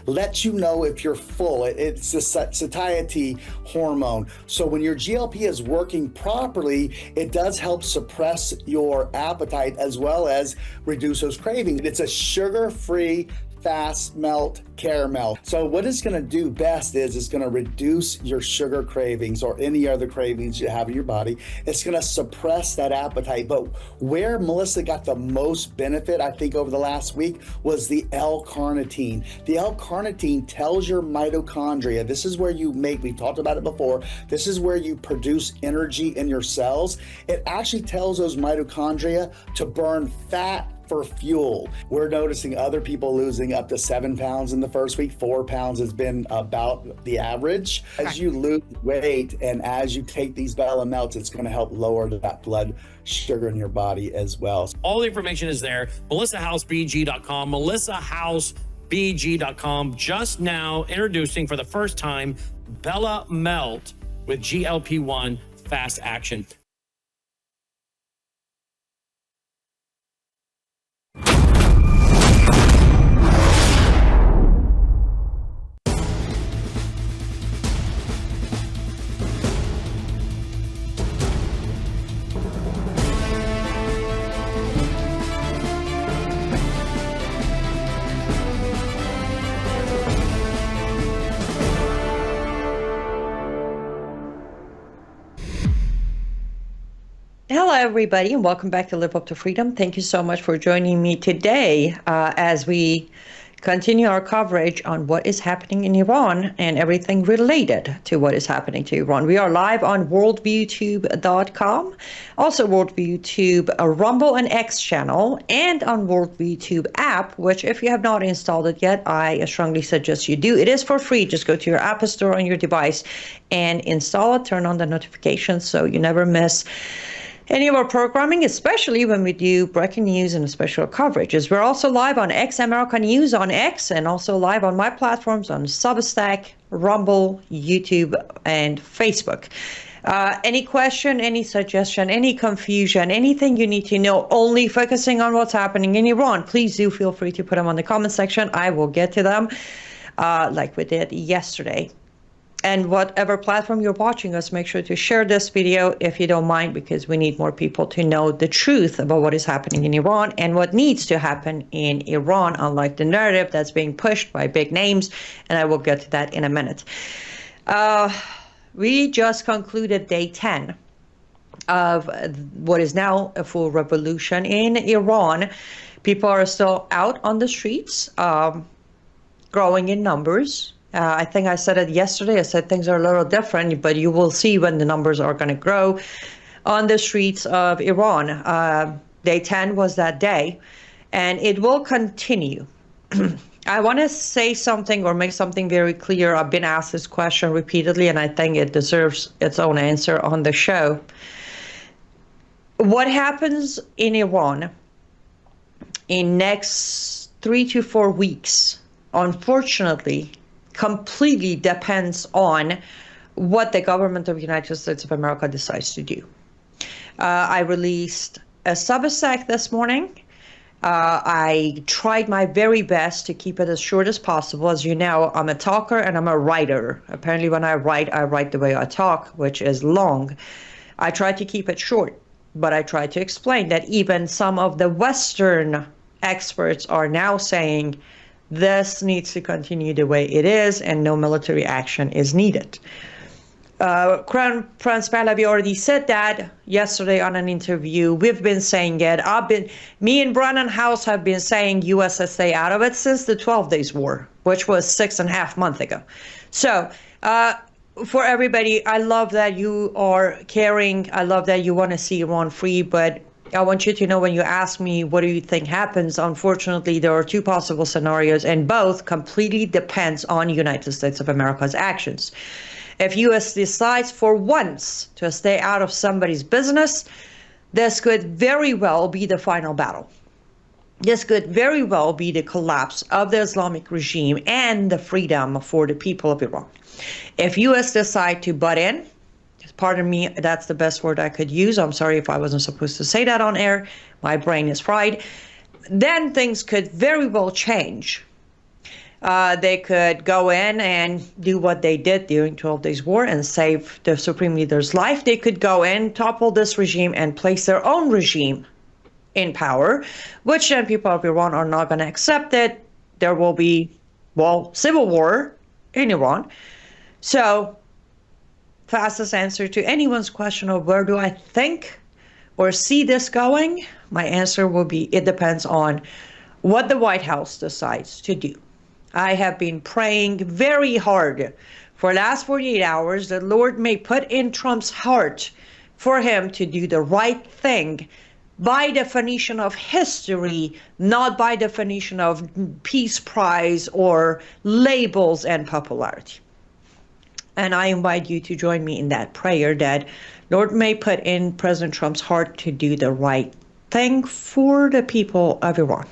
lets you know if you're full. It's a satiety hormone. So when your GLP is working properly, it does help suppress your appetite as well as reduce those cravings. It's a sugar-free fast melt caramel. So what it's going to do best is it's going to reduce your sugar cravings or any other cravings you have in your body. It's going to suppress that appetite. But where Melissa got the most benefit, I think, over the last week was the L-carnitine. The L-carnitine tells your mitochondria, this is where you make, we've talked about it before, this is where you produce energy in your cells. It actually tells those mitochondria to burn fat for fuel. We're noticing other people losing up to 7 pounds in the first week. 4 pounds has been about the average. As you lose weight and as you take these Bella Melts, it's going to help lower that blood sugar in your body as well. All the information is there. MelissaHouseBG.com, MelissaHouseBG.com. Just now introducing for the first time Bella Melt with GLP-1 fast action. Hello, everybody, and welcome back to Live Up to Freedom. Thank you so much for joining me today as we continue our coverage on what is happening in Iran and everything related to what is happening to Iran. We are live on worldviewtube.com, also worldviewtube, a Rumble and X channel, and on worldviewtube app, which if you have not installed it yet, I strongly suggest you do. It is for free. Just go to your app store on your device and install it. Turn on the notifications so you never miss any of our programming, especially when we do breaking news and special coverages. We're also live on X America News on X, and also live on my platforms on Substack, Rumble, YouTube, and Facebook. Any question, any suggestion, any confusion, anything you need to know, only focusing on what's happening in Iran, please do feel free to put them on the comment section. I will get to them like we did yesterday. And whatever platform you're watching us, make sure to share this video if you don't mind, because we need more people to know the truth about what is happening in Iran and what needs to happen in Iran, unlike the narrative that's being pushed by big names. And I will get to that in a minute. We just concluded day 10 of what is now a full revolution in Iran. People are still out on the streets, growing in numbers. I think I said it yesterday. I said things are a little different, but you will see when the numbers are going to grow on the streets of Iran. Day 10 was that day, and it will continue. I want to say something or make something very clear. I've been asked this question repeatedly, and I think it deserves its own answer on the show. What happens in Iran in next 3 to 4 weeks, unfortunately, completely depends on what the government of the United States of America decides to do. I released a Substack this morning. I tried my very best to keep it as short as possible. As you know, I'm a talker and I'm a writer. Apparently when I write the way I talk, which is long. I try to keep it short, but I try to explain that even some of the Western experts are now saying this needs to continue the way it is and no military action is needed. Crown Prince Pahlavi already said that yesterday on an interview. We've been saying it. Me and Brennan House have been saying US to stay out of it since the 12 Days War, which was 6.5 months ago. So for everybody, I love that you are caring. I love that you want to see Iran free, but I want you to know, when you ask me what do you think happens, unfortunately, there are 2 possible scenarios, and both completely depends on United States of America's actions. If U.S. decides for once to stay out of somebody's business, this could very well be the final battle. This could very well be the collapse of the Islamic regime and the freedom for the people of Iran. If U.S. decide to butt in, pardon me, that's the best word I could use. I'm sorry if I wasn't supposed to say that on air. My brain is fried. Then things could very well change. They could go in and do what they did during 12 Days War and save the Supreme Leader's life. They could go in, topple this regime, and place their own regime in power, which then people of Iran are not going to accept it. There will be, well, civil war in Iran. So, fastest answer to anyone's question of where do I think or see this going, my answer will be it depends on what the White House decides to do. I have been praying very hard for the last 48 hours that Lord may put in Trump's heart for him to do the right thing by definition of history, not by definition of peace prize or labels and popularity. And I invite you to join me in that prayer that Lord may put in President Trump's heart to do the right thing for the people of Iran.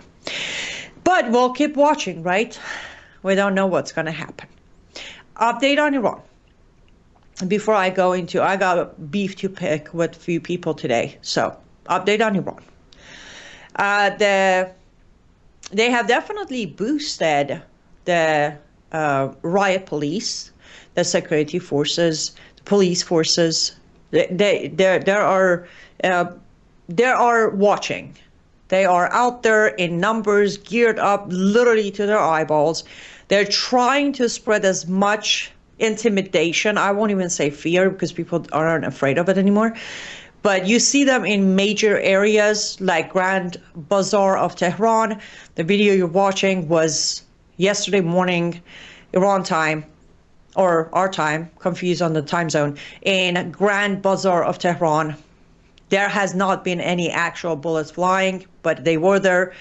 But we'll keep watching, right? We don't know what's going to happen. Update on Iran. Before I go into, I got beef to pick with a few people today. So, update on Iran. They have definitely boosted the riot police, the security forces, the police forces. They are watching. They are out there in numbers, geared up literally to their eyeballs. They're trying to spread as much intimidation. I won't even say fear because people aren't afraid of it anymore. But you see them in major areas like Grand Bazaar of Tehran. The video you're watching was yesterday morning, Iran time, or our time, confused on the time zone, in Grand Bazaar of Tehran. There has not been any actual bullets flying, but they were there.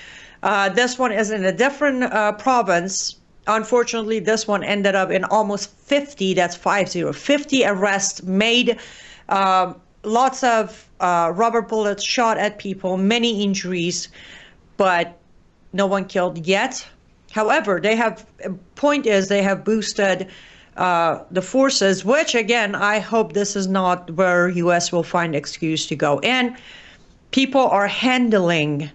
This one is in a different province. Unfortunately, this one ended up in almost 50, that's 50 arrests made. Lots of rubber bullets shot at people, many injuries, but no one killed yet. However, they have boosted the forces, which again, I hope this is not where U.S. will find excuse to go in. People are handling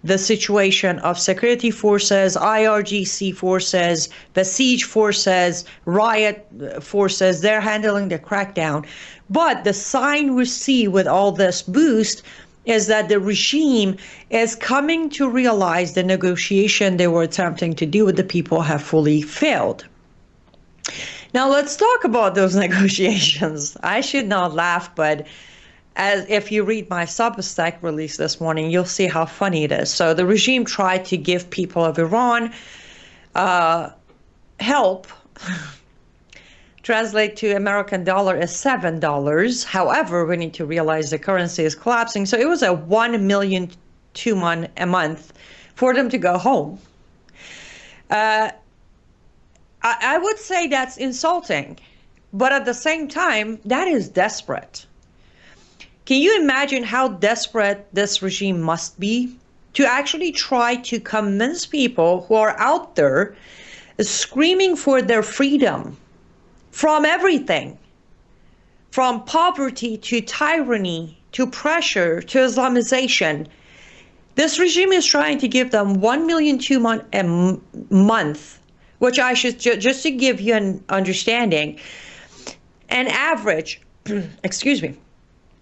the situation of security forces, IRGC forces, besiege forces, riot forces. They're handling the crackdown. But the sign we see with all this boost is that the regime is coming to realize the negotiation they were attempting to do with the people have fully failed. Now let's talk about those negotiations. I should not laugh, but as if you read my Substack release this morning, you'll see how funny it is. So the regime tried to give people of Iran help. Translate to American dollar is $7. However, we need to realize the currency is collapsing. So it was a $1 million a month for them to go home. I would say that's insulting, but at the same time, that is desperate. Can you imagine how desperate this regime must be to actually try to convince people who are out there screaming for their freedom from everything, from poverty to tyranny to pressure to Islamization? This regime is trying to give them $1 million a month, which I should just to give you an understanding, an average,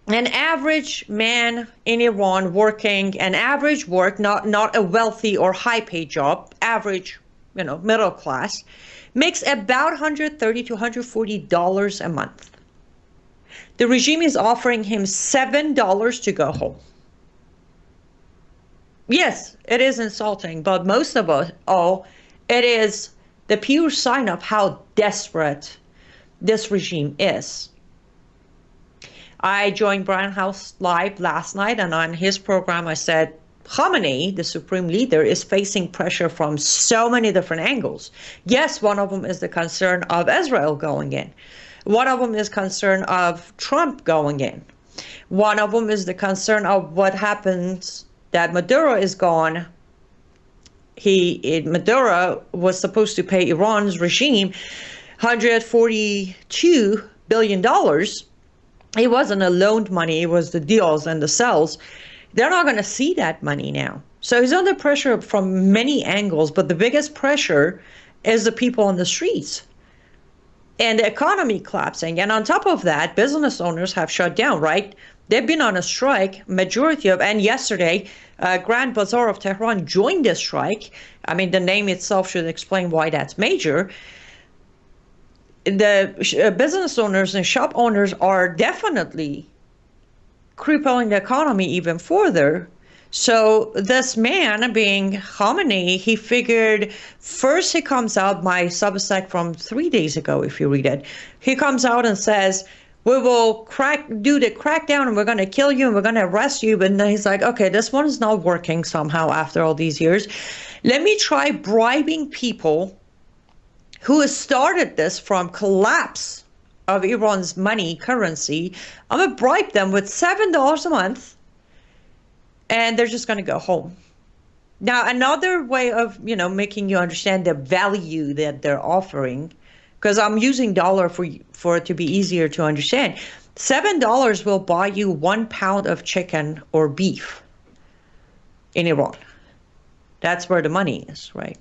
an average man in Iran working an average work, not a wealthy or high paid job, average, middle class, makes about $130 to $140 a month. The regime is offering him $7 to go home. Yes, it is insulting, but most of all, it is the pure sign of how desperate this regime is. I joined Brian House Live last night, and on his program I said, Khamenei, the supreme leader, is facing pressure from so many different angles. Yes, one of them is the concern of Israel going in. One of them is concern of Trump going in. One of them is the concern of what happens that Maduro is gone. Maduro was supposed to pay Iran's regime $142 billion. It wasn't a loaned money, it was the deals and the sales. They're not going to see that money now. So he's under pressure from many angles, but the biggest pressure is the people on the streets and the economy collapsing. And on top of that, business owners have shut down, right? They've been on a strike, majority of, and yesterday, Grand Bazaar of Tehran joined the strike. I mean, the name itself should explain why that's major. The business owners and shop owners are definitely crippling the economy even further. So this man, being Khamenei, he figured, first he comes out, my Substack from 3 days ago, if you read it, he comes out and says, we will do the crackdown and we're going to kill you and we're going to arrest you. But then he's like, okay, this one is not working somehow after all these years. Let me try bribing people who has started this from collapse of Iran's money currency. I'm going to bribe them with $7 a month and they're just going to go home. Now, another way of, making you understand the value that they're offering, because I'm using dollar for it to be easier to understand. $7 will buy you 1 pound of chicken or beef in Iran. That's where the money is, right?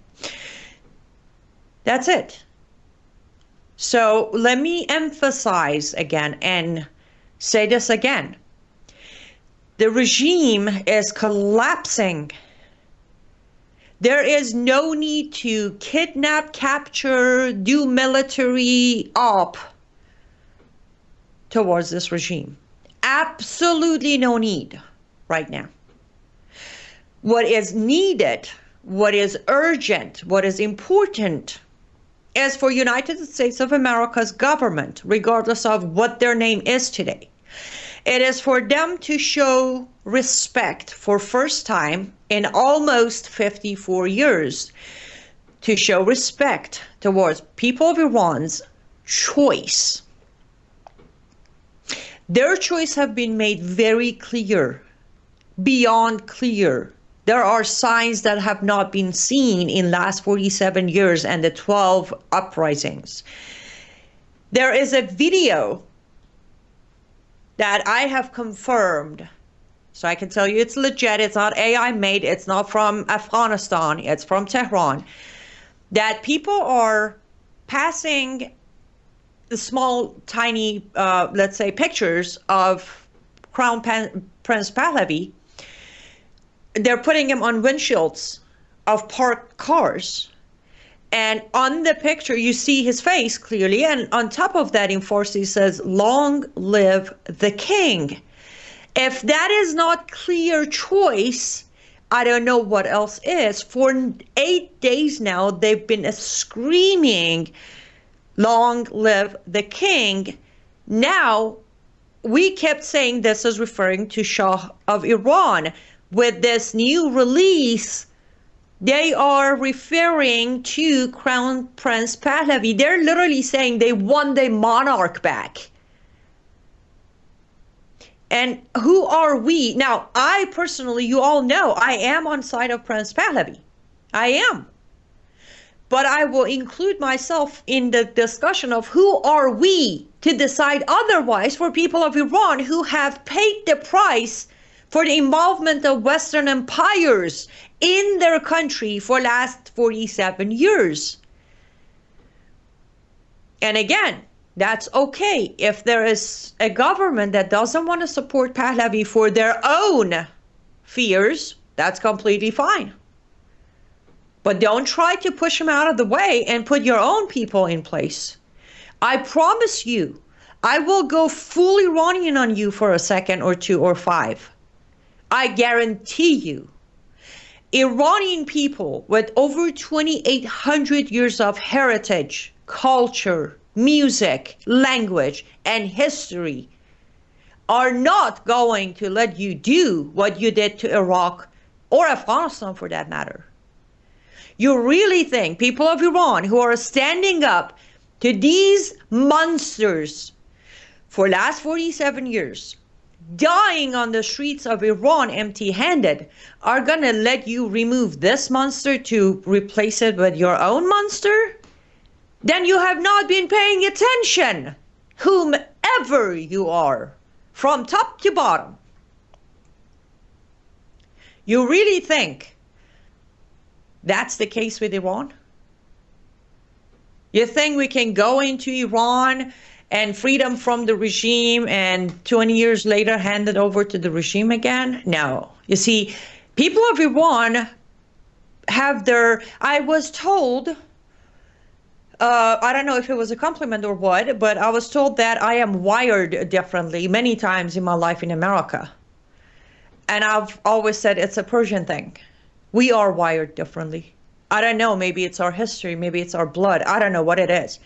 That's it. So let me emphasize again and say this again. The regime is collapsing. There is no need to kidnap, capture, do military op towards this regime. Absolutely no need right now. What is needed, what is urgent, what is important is for United States of America's government, regardless of what their name is today. It is for them to show respect for first time in almost 54 years, to show respect towards people of Iran's choice. Their choice have been made very clear, beyond clear. There are signs that have not been seen in last 47 years and the 12 uprisings. There is a video that I have confirmed, so I can tell you it's legit, it's not AI made, it's not from Afghanistan, it's from Tehran, that people are passing the small, tiny, let's say, pictures of Crown Prince Pahlavi. They're putting him on windshields of parked cars. And on the picture, you see his face clearly. And on top of that, in Farsi, says, long live the king. If that is not clear choice, I don't know what else is. For 8 days now, they've been screaming, long live the king. Now, we kept saying this is referring to Shah of Iran. With this new release, they are referring to Crown Prince Pahlavi. They're literally saying they won the monarch back. And who are we? Now, I personally, you all know, I am on side of Prince Pahlavi. I am. But I will include myself in the discussion of who are we to decide otherwise for people of Iran who have paid the price for the involvement of Western empires in their country for last 47 years. And again, that's okay. If there is a government that doesn't want to support Pahlavi for their own fears, that's completely fine. But don't try to push him out of the way and put your own people in place. I promise you, I will go full Iranian on you for a second or two or five. I guarantee you, Iranian people with over 2,800 years of heritage, culture, music, language, and history are not going to let you do what you did to Iraq or Afghanistan for that matter. You really think people of Iran who are standing up to these monsters for last 47 years, dying on the streets of Iran empty-handed, are going to let you remove this monster to replace it with your own monster? Then you have not been paying attention, whomever you are, from top to bottom. You really think that's the case with Iran? You think we can go into Iran and freedom from the regime and 20 years later hand it over to the regime again? No. You see, people of Iran have their, I was told, I don't know if it was a compliment or what, but I was told that I am wired differently many times in my life in America. And I've always said it's a Persian thing. We are wired differently. I don't know, maybe it's our history, maybe it's our blood. I don't know what it is.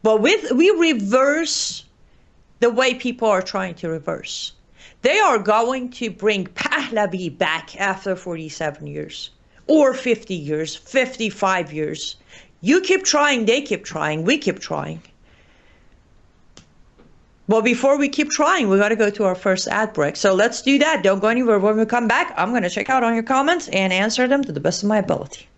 But we reverse the way people are trying to reverse. They are going to bring Pahlavi back after 47 years or 50 years, 55 years. You keep trying, they keep trying, we keep trying. Well, before we keep trying, we got to go to our first ad break. So let's do that. Don't go anywhere. When we come back, I'm going to check out on your comments and answer them to the best of my ability.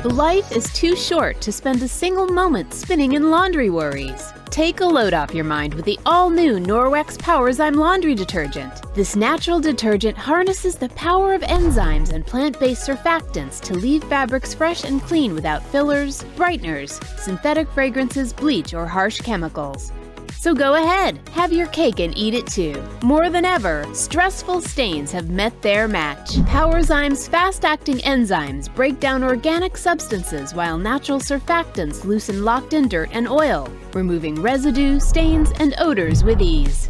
Life is too short to spend a single moment spinning in laundry worries. Take a load off your mind with the all-new Norwex Powerzyme laundry detergent. This natural detergent harnesses the power of enzymes and plant-based surfactants to leave fabrics fresh and clean without fillers, brighteners, synthetic fragrances, bleach, or harsh chemicals. So go ahead, have your cake and eat it too. More than ever, stressful stains have met their match. Powerzyme's fast-acting enzymes break down organic substances while natural surfactants loosen locked-in dirt and oil, removing residue, stains, and odors with ease.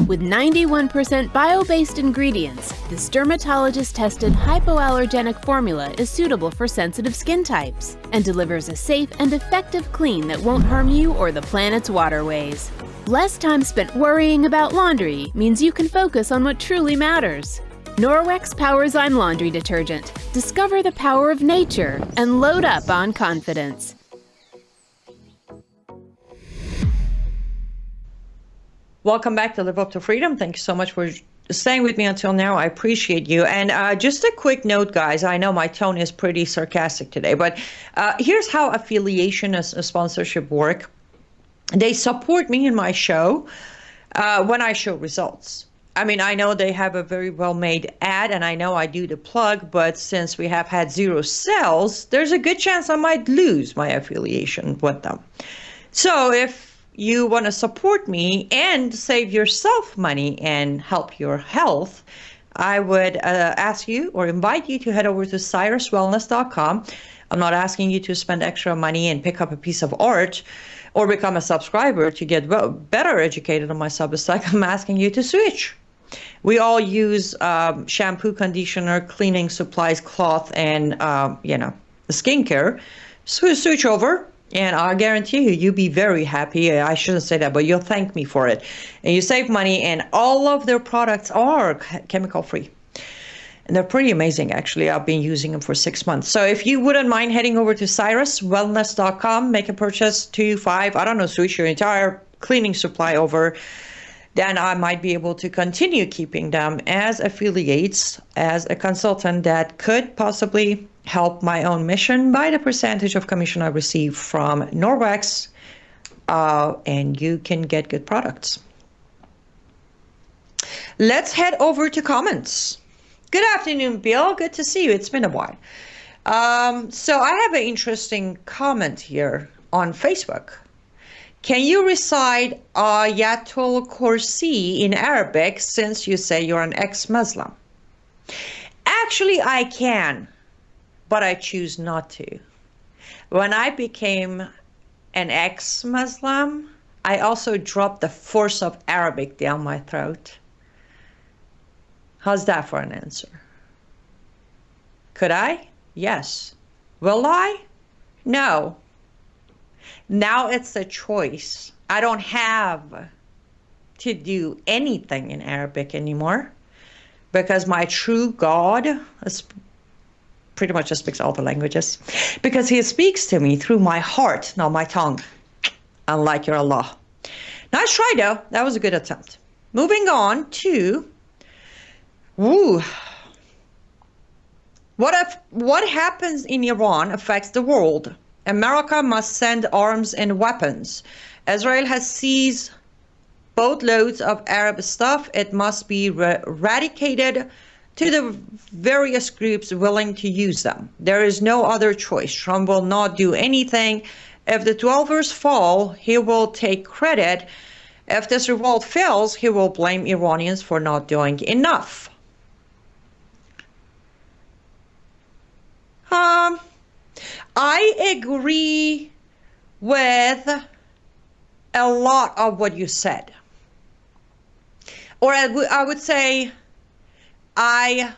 With 91% bio-based ingredients, this dermatologist-tested hypoallergenic formula is suitable for sensitive skin types and delivers a safe and effective clean that won't harm you or the planet's waterways. Less time spent worrying about laundry means you can focus on what truly matters. Norwex Powerzyme Laundry Detergent. Discover the power of nature and load up on confidence. Welcome back to Live Up to Freedom. Thank you so much for staying with me until now. I appreciate you. And just a quick note, guys. I know my tone is pretty sarcastic today, but here's how affiliation and sponsorship work. They support me in my show when I show results. I mean, I know they have a very well-made ad, and I know I do the plug, but since we have had 0 sales, there's a good chance I might lose my affiliation with them. So if you want to support me and save yourself money and help your health, I would ask you or invite you to head over to cyruswellness.com. I'm not asking you to spend extra money and pick up a piece of art or become a subscriber to get better educated on my Substack. I'm asking you to switch. We all use shampoo, conditioner, cleaning supplies, cloth, and the skincare. So switch over. And I guarantee you, you'll be very happy. I shouldn't say that, but you'll thank me for it. And you save money, and all of their products are chemical-free. And they're pretty amazing, actually. I've been using them for 6 months. So if you wouldn't mind heading over to cyruswellness.com, make a purchase, 2, 5, I don't know, switch your entire cleaning supply over, then I might be able to continue keeping them as affiliates, as a consultant that could possibly help my own mission by the percentage of commission I receive from Norwex, and you can get good products. Let's head over to comments. Good afternoon, Bill. Good to see you. It's been a while. So I have an interesting comment here on Facebook. Can you recite Ayatul Kursi in Arabic since you say you're an ex-Muslim? Actually, I can, but I choose not to. When I became an ex-Muslim, I also dropped the force of Arabic down my throat. How's that for an answer? Could I? Yes. Will I? No. Now it's a choice. I don't have to do anything in Arabic anymore because my true God is pretty much just speaks all the languages, because he speaks to me through my heart, not my tongue, unlike your Allah. Nice try, though. That was a good attempt. Moving on to, what happens in Iran affects the world. America must send arms and weapons. Israel has seized boatloads of Arab stuff. It must be eradicated to the various groups willing to use them. There is no other choice. Trump will not do anything. If the 12ers fall, he will take credit. If this revolt fails, he will blame Iranians for not doing enough. I agree with a lot of what you said. Or I would say, I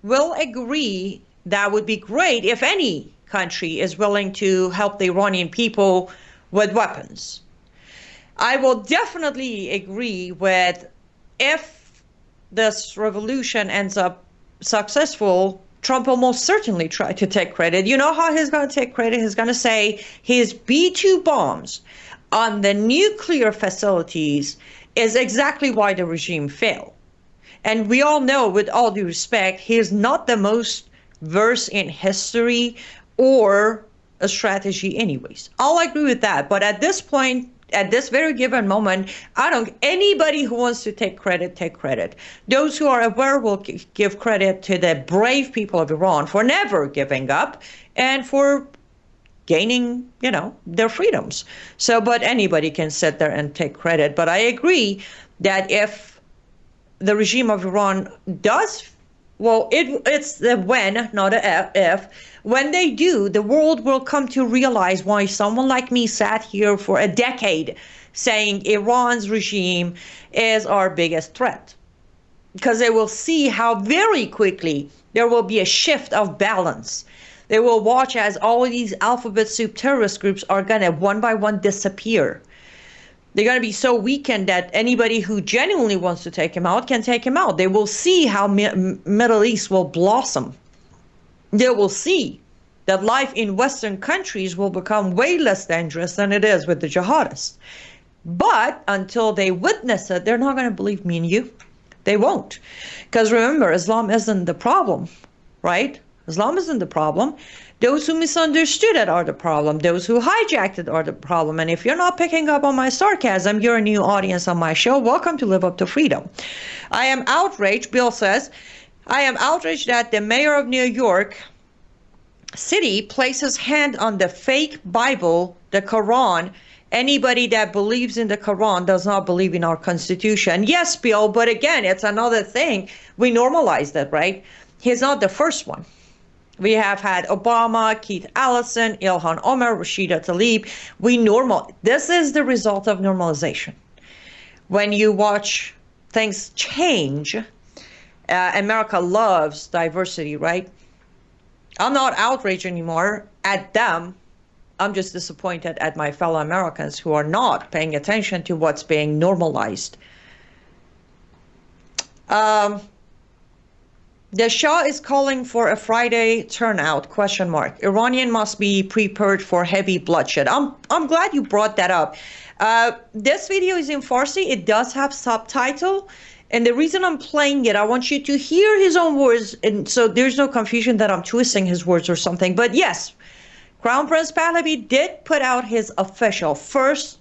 will agree that would be great if any country is willing to help the Iranian people with weapons. I will definitely agree with, if this revolution ends up successful, Trump will most certainly try to take credit. You know how he's going to take credit? He's going to say his B-2 bombs on the nuclear facilities is exactly why the regime failed. And we all know, with all due respect, he is not the most versed in history or a strategy anyways. I'll agree with that. But at this point, at this very given moment, anybody who wants to take credit, take credit. Those who are aware will give credit to the brave people of Iran for never giving up and for gaining, their freedoms. So, but anybody can sit there and take credit. But I agree that if the regime of Iran does, it's the when, not a if. When they do, the world will come to realize why someone like me sat here for a decade saying Iran's regime is our biggest threat. Because they will see how very quickly there will be a shift of balance. They will watch as all of these alphabet soup terrorist groups are going to one by one disappear. They're going to be so weakened that anybody who genuinely wants to take him out can take him out. They will see how Middle East will blossom. They will see that life in Western countries will become way less dangerous than it is with the jihadists. But until they witness it, they're not going to believe me and you. They won't. Because remember, Islam isn't the problem, right? Islam isn't the problem. Those who misunderstood it are the problem. Those who hijacked it are the problem. And if you're not picking up on my sarcasm, you're a new audience on my show. Welcome to Live Up to Freedom. I am outraged, Bill says, I am outraged that the mayor of New York City places hand on the fake Bible, the Quran. Anybody that believes in the Quran does not believe in our Constitution. Yes, Bill, but again, it's another thing. We normalized it, right? He's not the first one. We have had Obama, Keith Ellison, Ilhan Omar, Rashida Tlaib. This is the result of normalization. When you watch things change, America loves diversity, right? I'm not outraged anymore at them. I'm just disappointed at my fellow Americans who are not paying attention to what's being normalized. The Shah is calling for a Friday turnout, ? Iranian must be prepared for heavy bloodshed. I'm glad you brought that up. This video is in Farsi. It does have subtitle. And the reason I'm playing it, I want you to hear his own words. And so there's no confusion that I'm twisting his words or something. But yes, Crown Prince Pahlavi did put out his first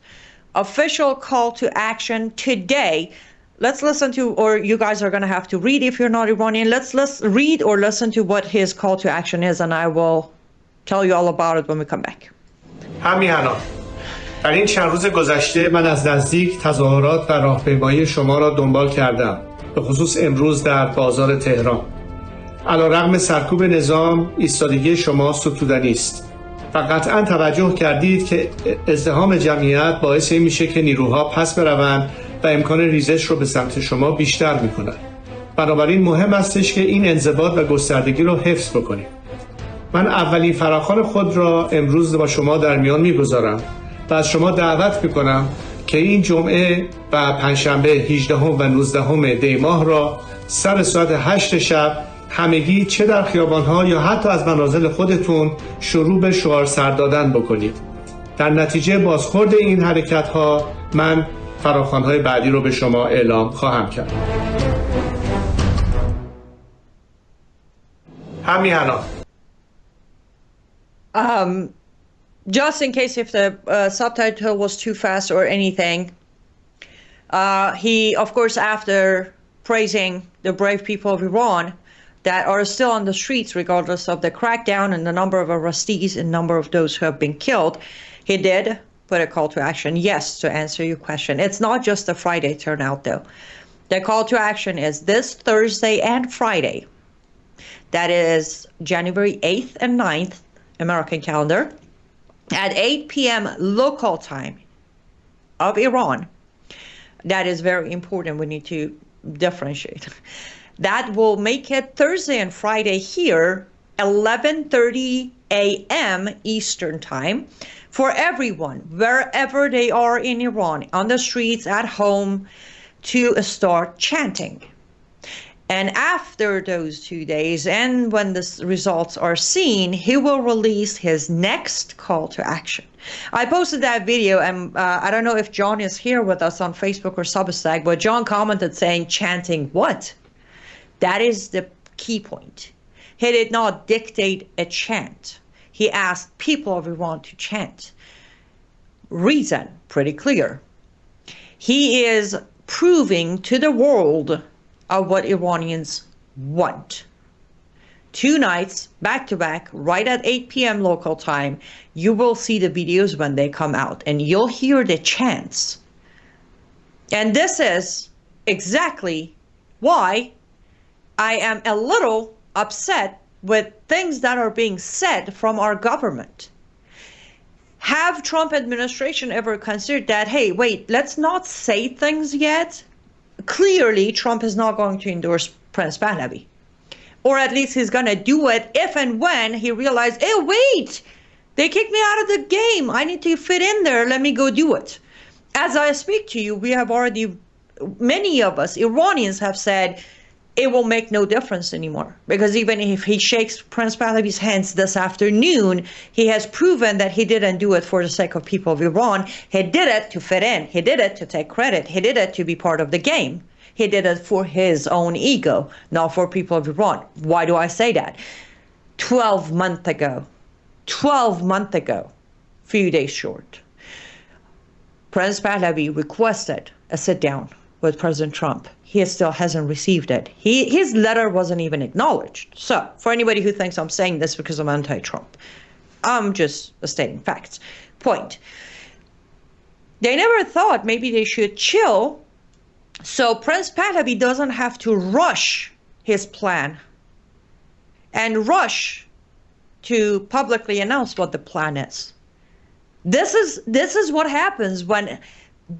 official call to action today. Let's listen to, or you guys are going to have to read if you're not Iranian. Let's read or listen to what his call to action is, and I will tell you all about it when we come back. همیهنان در این چند روز گذشته من از نزدیک تظاهرات و راهپیمایی شما را دنبال کردم، به خصوص امروز در بازار تهران. علیرغم سرکوب نظام، ایستادگی شما ستودنی است و قطعا توجه کردید که ازدحام جمعیت باعث این میشه که نیروها پس بروند و امکان ریزش رو به سمت شما بیشتر میکنن. بنابراین مهم استش که این انضباط و گستردگی رو حفظ بکنیم. من اولین فراخوان خود را امروز با شما در میان میگذارم و از شما دعوت میکنم که این جمعه و پنجشنبه 18 و 19 دی ماه را سر ساعت 8 شب همگی چه در خیابان‌ها یا حتی از منازل خودتون شروع به شعار سر دادن بکنید. در نتیجه بازخورد این حرکت‌ها من فراخوان‌های بعدی رو به شما اعلام خواهم کرد. همیهنان. Just in case if the subtitle was too fast or anything, He, of course, after praising the brave people of Iran that are still on the streets regardless of the crackdown and the number of arrestees and number of those who have been killed, he did put a call to action. Yes, to answer your question. It's not just a Friday turnout, though. The call to action is this Thursday and Friday. That is January 8th and 9th, American calendar, at 8 p.m. local time of Iran. That is very important. We need to differentiate. That will make it Thursday and Friday here, 11:30 a.m. Eastern time, for everyone, wherever they are in Iran, on the streets, at home, to start chanting. And after those 2 days, and when the results are seen, he will release his next call to action. I posted that video, and I don't know if John is here with us on Facebook or Substack, but John commented saying, chanting what? That is the key point. He did not dictate a chant. He asked people of Iran to chant. Reason, pretty clear. He is proving to the world of what Iranians want. 2 nights back to back, right at 8 p.m. local time, you will see the videos when they come out, and you'll hear the chants. And this is exactly why I am a little upset with things that are being said from our government. Have Trump administration ever considered that, hey, wait, let's not say things yet? Clearly, Trump is not going to endorse Prince Pahlavi. Or at least he's going to do it if and when he realizes, hey, wait, they kicked me out of the game. I need to fit in there. Let me go do it. As I speak to you, we have already, many of us, Iranians, have said, it will make no difference anymore. Because even if he shakes Prince Pahlavi's hands this afternoon, he has proven that he didn't do it for the sake of people of Iran. He did it to fit in. He did it to take credit. He did it to be part of the game. He did it for his own ego, not for people of Iran. Why do I say that? 12 months ago, few days short, Prince Pahlavi requested a sit down with President Trump. He still hasn't received it. His letter wasn't even acknowledged. So, for anybody who thinks I'm saying this because I'm anti-Trump, I'm just stating facts. Point. They never thought maybe they should chill so Prince Pahlavi doesn't have to rush his plan and rush to publicly announce what the plan is. This is what happens when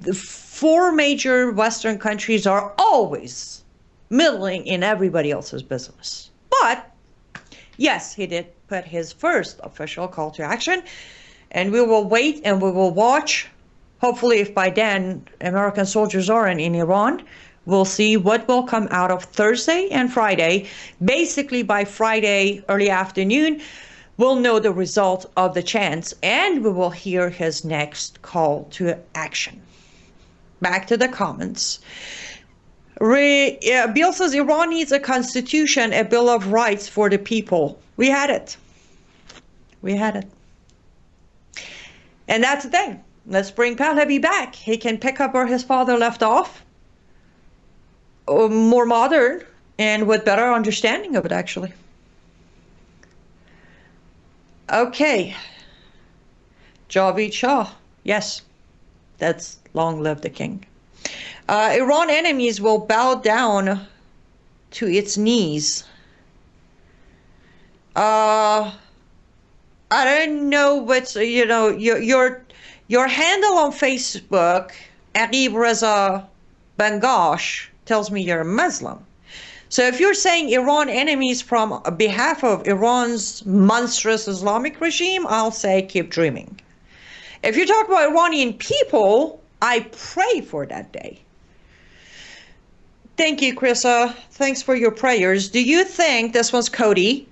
the 4 major Western countries are always meddling in everybody else's business. But yes, he did put his first official call to action, and we will wait and we will watch. Hopefully, if by then American soldiers aren't in Iran, we'll see what will come out of Thursday and Friday. Basically, by Friday early afternoon, we'll know the result of the chants, and we will hear his next call to action. Back to the comments. Bill says Iran needs a constitution, a bill of rights for the people. We had it. We had it. And that's the thing. Let's bring Pahlavi back. He can pick up where his father left off. More modern and with better understanding of it, actually. Okay. Javid Shah. Yes. That's long live the king. Iran enemies will bow down to its knees. I don't know what's, your handle on Facebook, Aqib Reza Bangash, tells me you're a Muslim. So if you're saying Iran enemies from behalf of Iran's monstrous Islamic regime, I'll say keep dreaming. If you talk about Iranian people, I pray for that day. Thank you, Chrissa. Thanks for your prayers. Do you think, this one's Cody,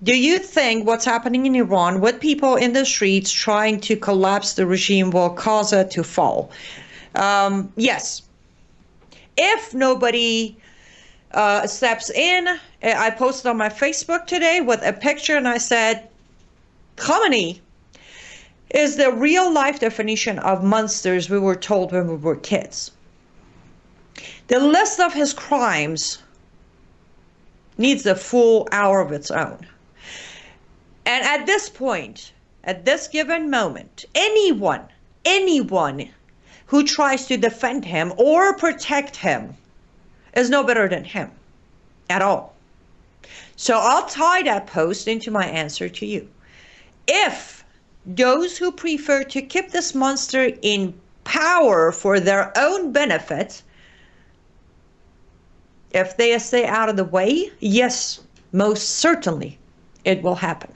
do you think what's happening in Iran with people in the streets trying to collapse the regime will cause it to fall? Yes. If nobody steps in, I posted on my Facebook today with a picture and I said, Khamenei is the real life definition of monsters we were told when we were kids. The list of his crimes needs a full hour of its own. And at this point, at this given moment, anyone who tries to defend him or protect him is no better than him at all. So I'll tie that post into my answer to you. If those who prefer to keep this monster in power for their own benefit, if they stay out of the way, yes, most certainly it will happen.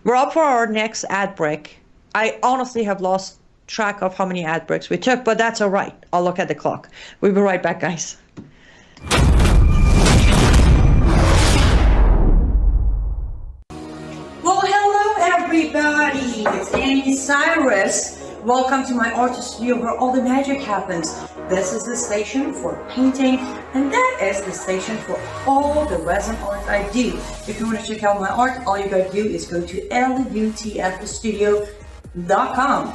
We're up for our next ad break. I honestly have lost track of how many ad breaks we took, but that's all right. I'll look at the clock. We'll be right back, guys. Well, hello everybody. It's Annie Cyrus. Welcome to my artist studio where all the magic happens. This is the station for painting, and that is the station for all the resin art I do. If you want to check out my art, all you gotta do is go to lutfstudio.com.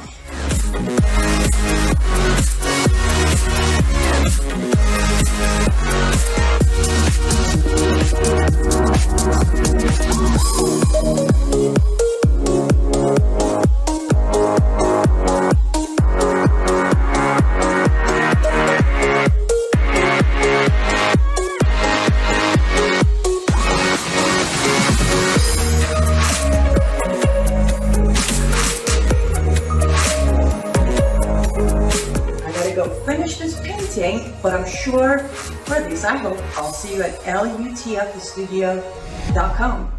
But I'm sure, for at least I hope, I'll see you at lutfstudio.com.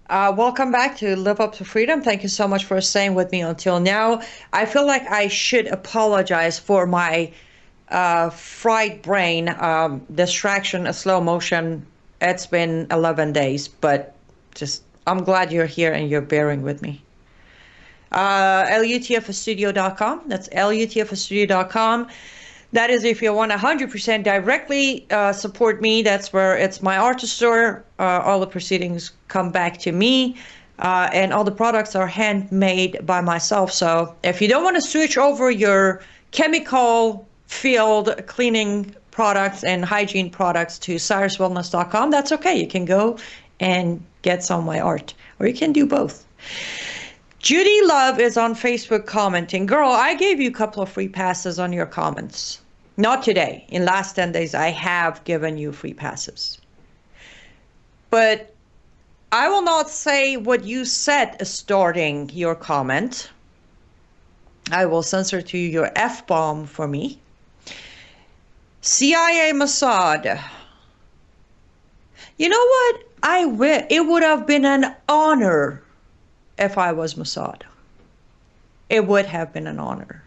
Welcome back to Live Up to Freedom. Thank you so much for staying with me until now. I feel like I should apologize for my fried brain, distraction, a slow motion. It's been 11 days, but just I'm glad you're here and you're bearing with me. lutfstudio.com. That's lutfstudio.com. That is if you want 100% directly support me. That's where it's my artist store. All the proceedings come back to me, and all the products are handmade by myself. So if you don't want to switch over your chemical field cleaning products and hygiene products to cyruswellness.com, that's okay. You can go and get some of my art, or you can do both. Judy Love is on Facebook commenting, girl, I gave you a couple of free passes on your comments. Not today. In last 10 days, I have given you free passes. But I will not say what you said starting your comment. I will censor to you your F-bomb for me. CIA Mossad. You know what? It would have been an honor if I was Mossad. It would have been an honor.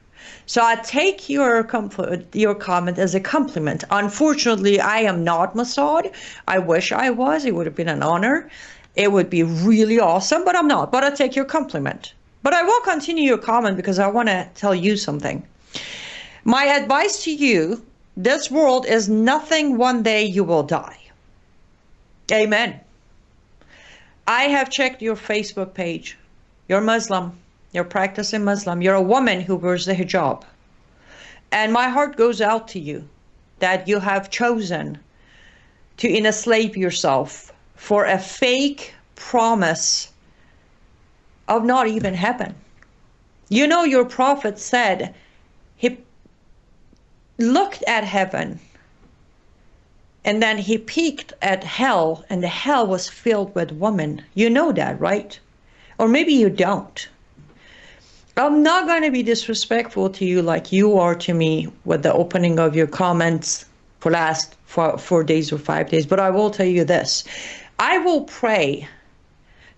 So I take your comment as a compliment. Unfortunately, I am not Mossad. I wish I was. It would have been an honor. It would be really awesome, but I'm not. But I take your compliment. But I will continue your comment because I want to tell you something. My advice to you, this world is nothing. One day you will die. Amen. I have checked your Facebook page. You're Muslim. You're practicing Muslim. You're a woman who wears the hijab. And my heart goes out to you that you have chosen to enslave yourself for a fake promise of not even heaven. You know, your prophet said he looked at heaven and then he peeked at hell, and the hell was filled with women. You know that, right? Or maybe you don't. I'm not going to be disrespectful to you like you are to me with the opening of your comments for last 4 days or 5 days, but I will tell you this. I will pray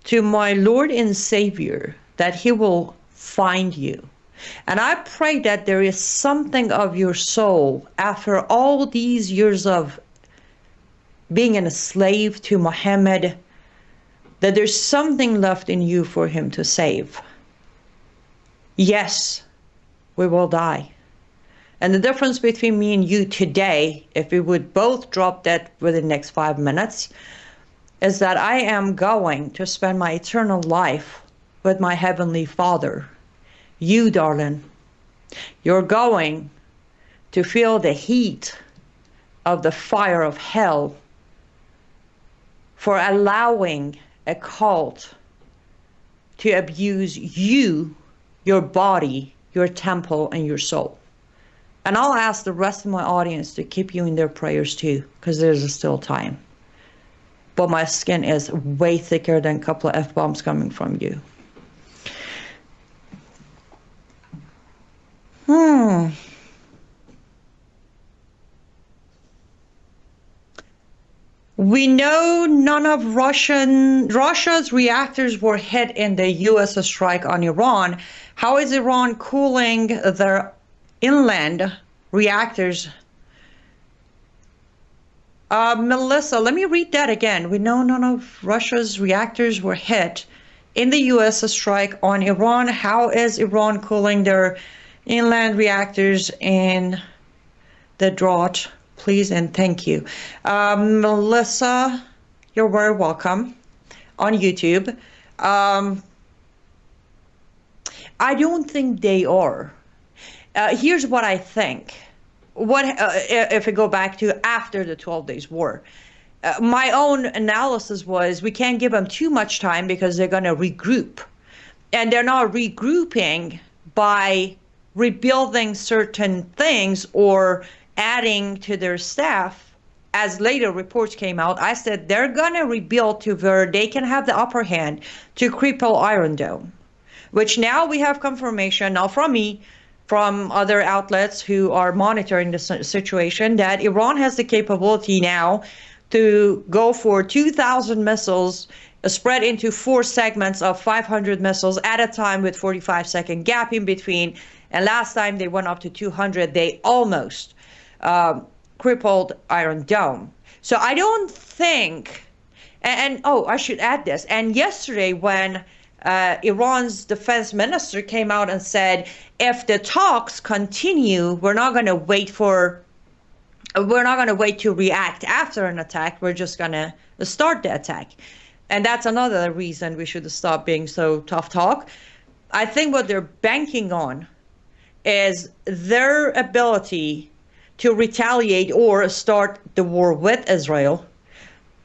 to my Lord and Savior that he will find you. And I pray that there is something of your soul after all these years of being a slave to Muhammad, that there's something left in you for him to save. Yes, we will die. And the difference between me and you today, if we would both drop dead within the next 5 minutes, is that I am going to spend my eternal life with my Heavenly Father. You, darling, You're going to feel the heat of the fire of hell for allowing a cult to abuse you, your body, your temple, and your soul. And I'll ask the rest of my audience to keep you in their prayers too, because there's still time. But my skin is way thicker than a couple of F-bombs coming from you. We know none of Russia's reactors were hit in the U.S. strike on Iran. How is Iran cooling their inland reactors? Melissa, let me read that again. We know none of Russia's reactors were hit in the U.S. strike on Iran. How is Iran cooling their inland reactors in the drought? Please and thank you. Melissa, you're very welcome on YouTube. I don't think they are. Here's what I think. If we go back to after the 12 days war, my own analysis was we can't give them too much time because they're going to regroup. And they're not regrouping by rebuilding certain things or adding to their staff. As later reports came out, I said they're going to rebuild to where they can have the upper hand to cripple Iron Dome, which now we have confirmation, not from me, from other outlets who are monitoring the situation, that Iran has the capability now to go for 2,000 missiles spread into 4 segments of 500 missiles at a time with 45-second gap in between. And last time they went up to 200, they almost crippled Iron Dome. So I don't think, and oh, I should add this. And yesterday when Iran's defense minister came out and said, if the talks continue, we're not going to wait to react after an attack. We're just going to start the attack. And that's another reason we should stop being so tough talk. I think what they're banking on is their ability to retaliate or start the war with Israel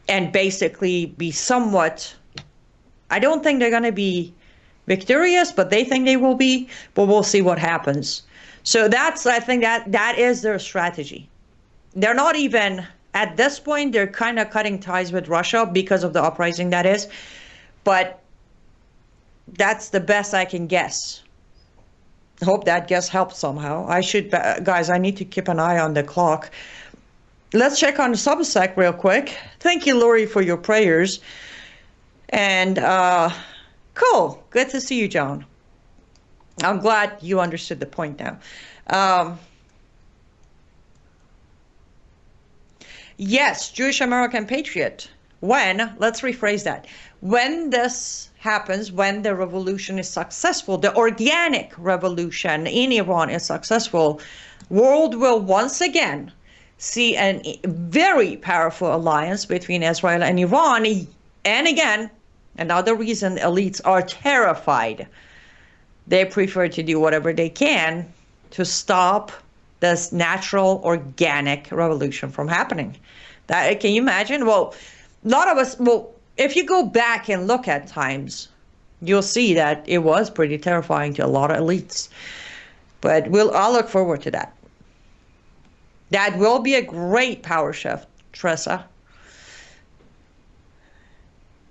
and basically be somewhat, I don't think they're going to be victorious, but they think they will be, but we'll see what happens. So I think that is their strategy. They're not even, at this point, they're kind of cutting ties with Russia because of the uprising that is, but that's the best I can guess. Hope that guess helps somehow. Guys, I need to keep an eye on the clock. Let's check on the Substack real quick. Thank you, Lori, for your prayers. And cool. Good to see you, John. I'm glad you understood the point now. Yes, Jewish American patriot. When, let's rephrase that. When this happens, when the revolution is successful, the organic revolution in Iran is successful, world will once again see a very powerful alliance between Israel and Iran. And again, another reason elites are terrified. They prefer to do whatever they can to stop this natural organic revolution from happening. Can you imagine? Well, a lot of us, if you go back and look at times, you'll see that it was pretty terrifying to a lot of elites. But I'll look forward to that. That will be a great power shift, Tressa.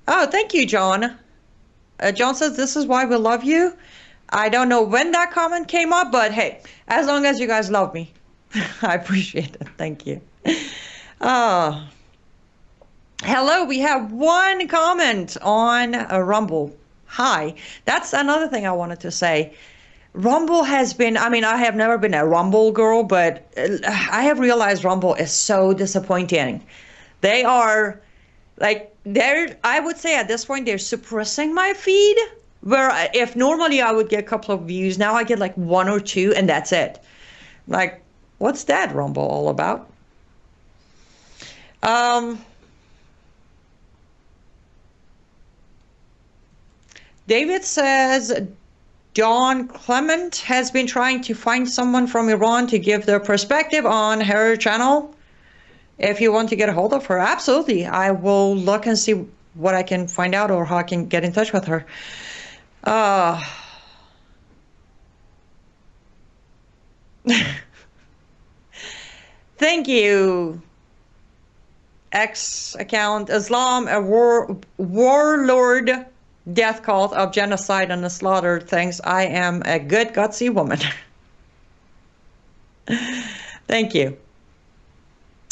Oh, thank you, John. John says, this is why we love you. I don't know when that comment came up, but hey, as long as you guys love me, I appreciate it. Thank you. Hello, we have one comment on Rumble. Hi. That's another thing I wanted to say. Rumble has been, I have never been a Rumble girl, but I have realized Rumble is so disappointing. They are I would say at this point, they're suppressing my feed, where if normally I would get a couple of views, now I get like 1 or 2 and that's it. Like, what's that Rumble all about? David says, John Clement has been trying to find someone from Iran to give their perspective on her channel. If you want to get a hold of her, absolutely. I will look and see what I can find out or how I can get in touch with her. Thank you. X account Islam, a warlord death cult of genocide and the slaughter thinks I am a good gutsy woman. Thank you.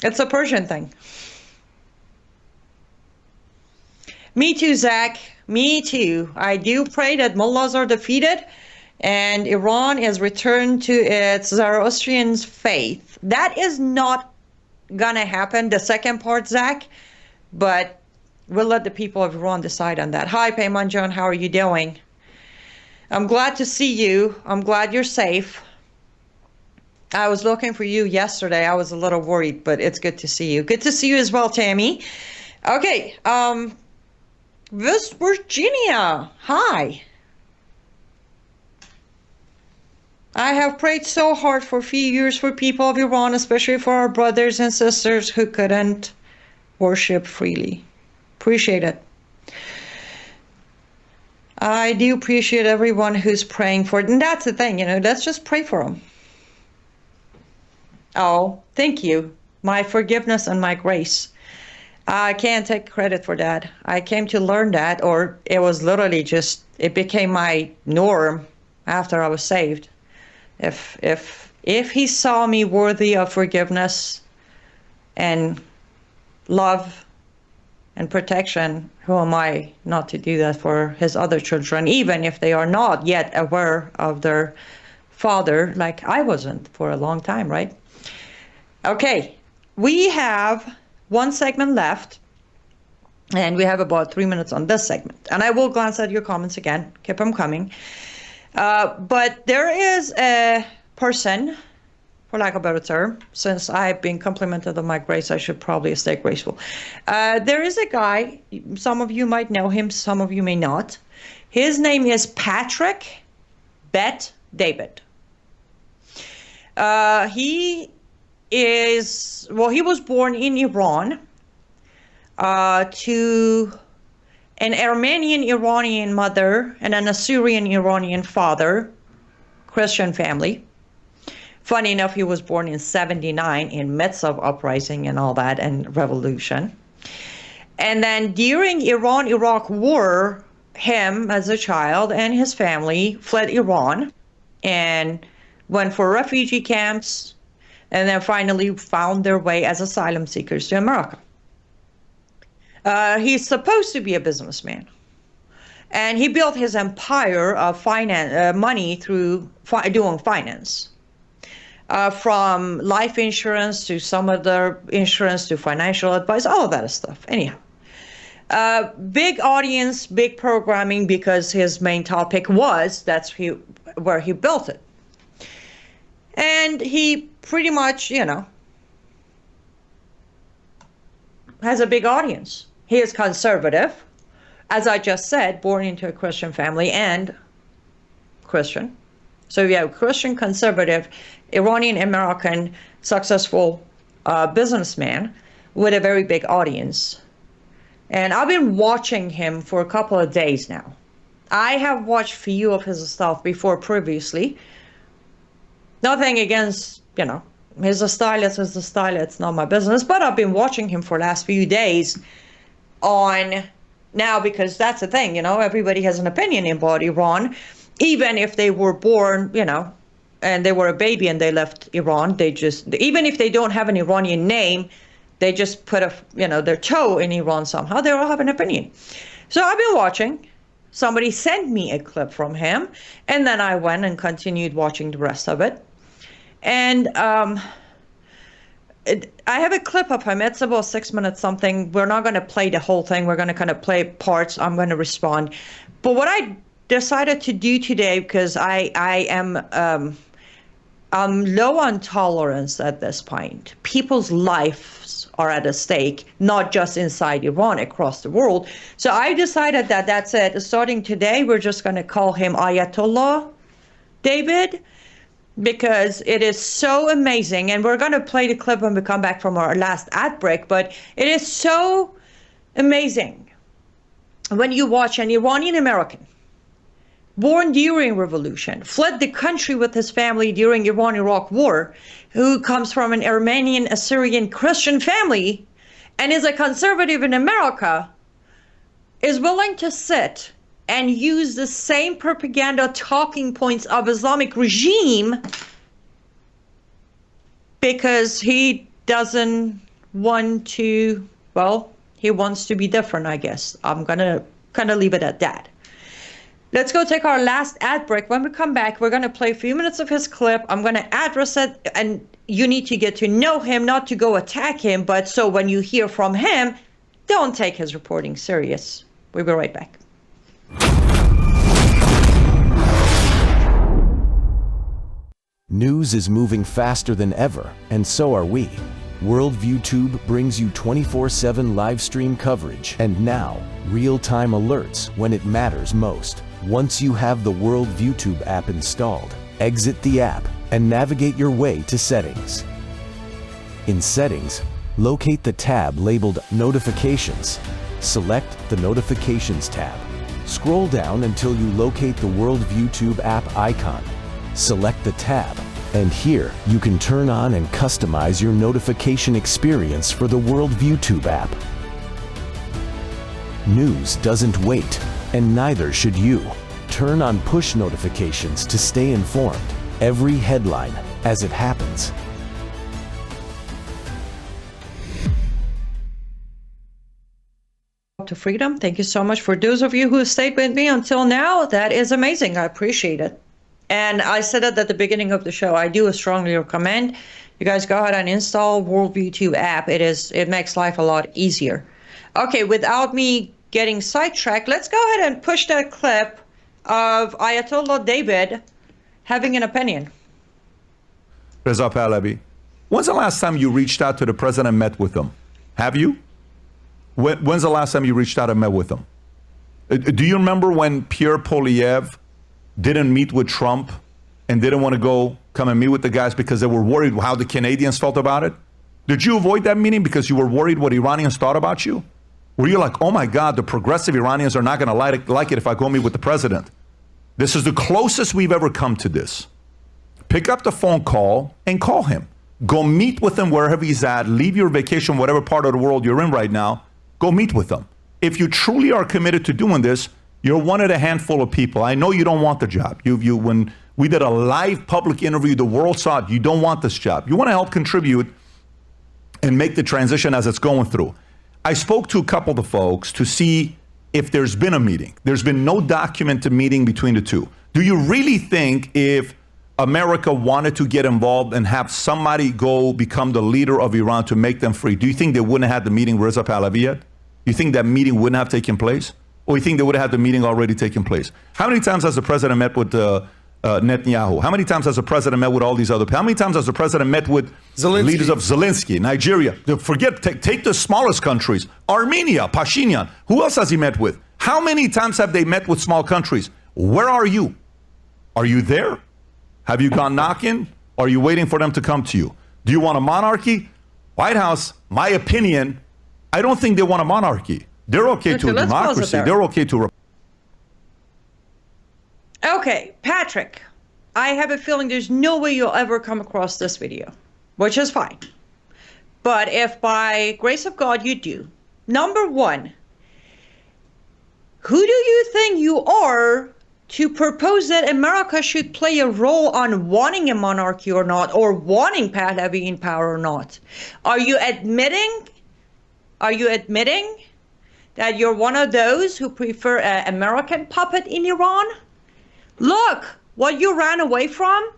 It's a Persian thing. Me too, Zach. Me too. I do pray that mullahs are defeated and Iran is returned to its Zoroastrian faith. That is not gonna happen, the second part, Zach, but we'll let the people of Iran decide on that. Hi, Payman John, how are you doing? I'm glad to see you. I'm glad you're safe. I was looking for you yesterday. I was a little worried, but it's good to see you. Good to see you as well, Tammy. Okay, West Virginia, hi. I have prayed so hard for a few years for people of Iran, especially for our brothers and sisters who couldn't worship freely. Appreciate it. I do appreciate everyone who's praying for it. And that's the thing, you know, let's just pray for them. Oh, thank you. My forgiveness and my grace. I can't take credit for that. I came to learn that, or it was literally just, it became my norm after I was saved. If he saw me worthy of forgiveness and love and protection, who am I not to do that for his other children, even if they are not yet aware of their father, like I wasn't for a long time, right? Okay, we have one segment left, and we have about 3 minutes on this segment. And I will glance at your comments again, keep them coming. But there is a person, for lack of a better term, since I've been complimented on my grace, I should probably stay graceful. There is a guy, some of you might know him, some of you may not. His name is Patrick Bet David. He was born in Iran to an Armenian-Iranian mother and an Assyrian-Iranian father, Christian family. Funny enough, he was born in 79 in midst of uprising and all that and revolution. And then during Iran-Iraq war, him as a child and his family fled Iran and went for refugee camps and then finally found their way as asylum seekers to America. He's supposed to be a businessman, and he built his empire of money through doing finance, from life insurance to some other insurance to financial advice, all of that stuff. Anyhow, big audience, big programming, because his main topic was where he built it, and he pretty much, you know, has a big audience. He is conservative, as I just said, born into a Christian family and Christian. So we have Christian, conservative, Iranian American, successful businessman with a very big audience. And I've been watching him for a couple of days now. I have watched few of his stuff before previously. Nothing against, you know, his style is the style, it's not my business, but I've been watching him for the last few days on now, because that's the thing, you know, everybody has an opinion about Iran, even if they were born, you know, and they were a baby and they left Iran, they just, even if they don't have an Iranian name, they just put their toe in Iran somehow, they all have an opinion. So I've been watching. Somebody sent me a clip from him, and then I went and continued watching the rest of it. And I have a clip of him. It's about 6 minutes something. We're not going to play the whole thing. We're going to kind of play parts. I'm going to respond. But what I decided to do today, because I'm low on tolerance at this point. People's lives are at stake, not just inside Iran, across the world. So I decided that that's it. Starting today, we're just going to call him Ayatollah David, because it is so amazing. And we're going to play the clip when we come back from our last ad break, but it is so amazing when you watch an Iranian American born during revolution, fled the country with his family during Iran-Iraq war, who comes from an Armenian Assyrian Christian family and is a conservative in America, is willing to sit and use the same propaganda talking points of Islamic regime because he doesn't want to, well, he wants to be different, I guess. I'm gonna kind of leave it at that. Let's go take our last ad break. When we come back, we're going to play a few minutes of his clip. I'm going to address it, and you need to get to know him, not to go attack him, but so when you hear from him, don't take his reporting serious. We'll be right back. News is moving faster than ever, and so are we. Worldview Tube brings you 24/7 live stream coverage and now real-time alerts when it matters most. Once you have the Worldview Tube app installed, exit the app and navigate your way to Settings. In Settings, locate the tab labeled Notifications. Select the Notifications tab. Scroll down until you locate the Worldview Tube app icon. Select the tab, and here you can turn on and customize your notification experience for the Worldview Tube app. News doesn't wait, and neither should you. Turn on push notifications to stay informed. Every headline as it happens. To freedom. Thank you so much for those of you who stayed with me until now. That is amazing. I appreciate it. And I said it at the beginning of the show. I do strongly recommend you guys go ahead and install Worldview Tube app. It makes life a lot easier. Okay, without me getting sidetracked, let's go ahead and push that clip of Ayatollah David having an opinion. Reza Pahlavi, when's the last time you reached out to the president and met with him? Have you? When's the last time you reached out and met with him? Do you remember when Pierre Poilievre didn't meet with Trump and didn't want to come and meet with the guys because they were worried how the Canadians felt about it? Did you avoid that meeting because you were worried what Iranians thought about you? Were you like, oh my God, the progressive Iranians are not going to like it if I go meet with the president? This is the closest we've ever come to this. Pick up the phone call and call him. Go meet with him wherever he's at. Leave your vacation, whatever part of the world you're in right now. Go meet with him. If you truly are committed to doing this, you're one of the handful of people. I know you don't want the job. When we did a live public interview, the world saw it. You don't want this job. You want to help contribute and make the transition as it's going through. I spoke to a couple of the folks to see if there's been a meeting. There's been no documented meeting between the two. Do you really think if America wanted to get involved and have somebody go become the leader of Iran to make them free, do you think they wouldn't have had the meeting with Reza Pahlavi yet? You think that meeting wouldn't have taken place? Or you think they would have had the meeting already taken place? How many times has the president met with Netanyahu? How many times has the president met with all these other people? How many times has the president met with leaders of Zelensky, Nigeria? Take the smallest countries. Armenia, Pashinyan. Who else has he met with? How many times have they met with small countries? Where are you? Are you there? Have you gone knocking? Are you waiting for them to come to you? Do you want a monarchy? White House, my opinion, I don't think they want a monarchy. They're okay to a democracy. They're okay to... Okay, Patrick, I have a feeling there's no way you'll ever come across this video, which is fine. But if by grace of God you do, number one, who do you think you are to propose that America should play a role on wanting a monarchy or not, or wanting Pahlavi in power or not? Are you admitting that you're one of those who prefer an American puppet in Iran? Look, what you ran away from,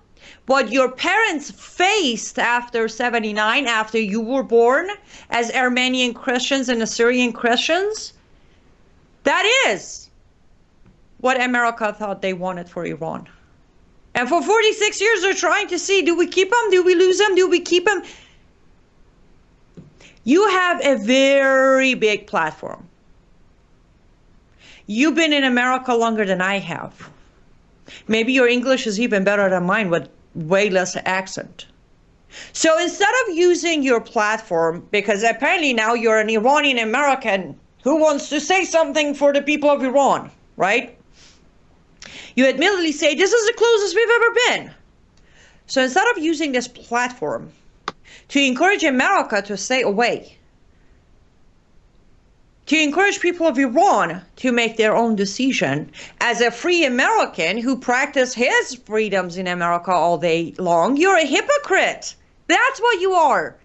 what your parents faced after 79, after you were born as Armenian Christians and Assyrian Christians, that is what America thought they wanted for Iran. And for 46 years, they're trying to see, do we keep them? Do we lose them? Do we keep them? You have a very big platform. You've been in America longer than I have. Maybe your English is even better than mine with way less accent. So instead of using your platform, because apparently now you're an Iranian American who wants to say something for the people of Iran, right? You admittedly say, this is the closest we've ever been. So instead of using this platform to encourage America to stay away, to encourage people of Iran to make their own decision, as a free American who practices his freedoms in America all day long, you're a hypocrite. That's what you are.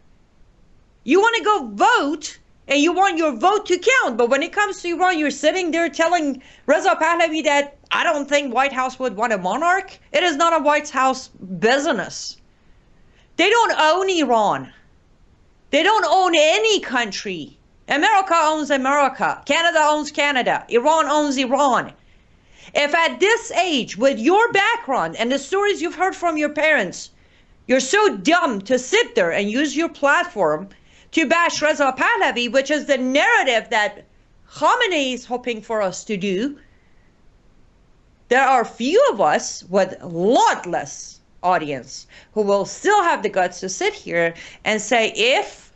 You want to go vote and you want your vote to count. But when it comes to Iran, you're sitting there telling Reza Pahlavi that I don't think White House would want a monarch. It is not a White House business. They don't own Iran. They don't own any country. America owns America. Canada owns Canada. Iran owns Iran. If at this age, with your background and the stories you've heard from your parents, you're so dumb to sit there and use your platform to bash Reza Pahlavi, which is the narrative that Khamenei is hoping for us to do, there are few of us with a lot less audience who will still have the guts to sit here and say, if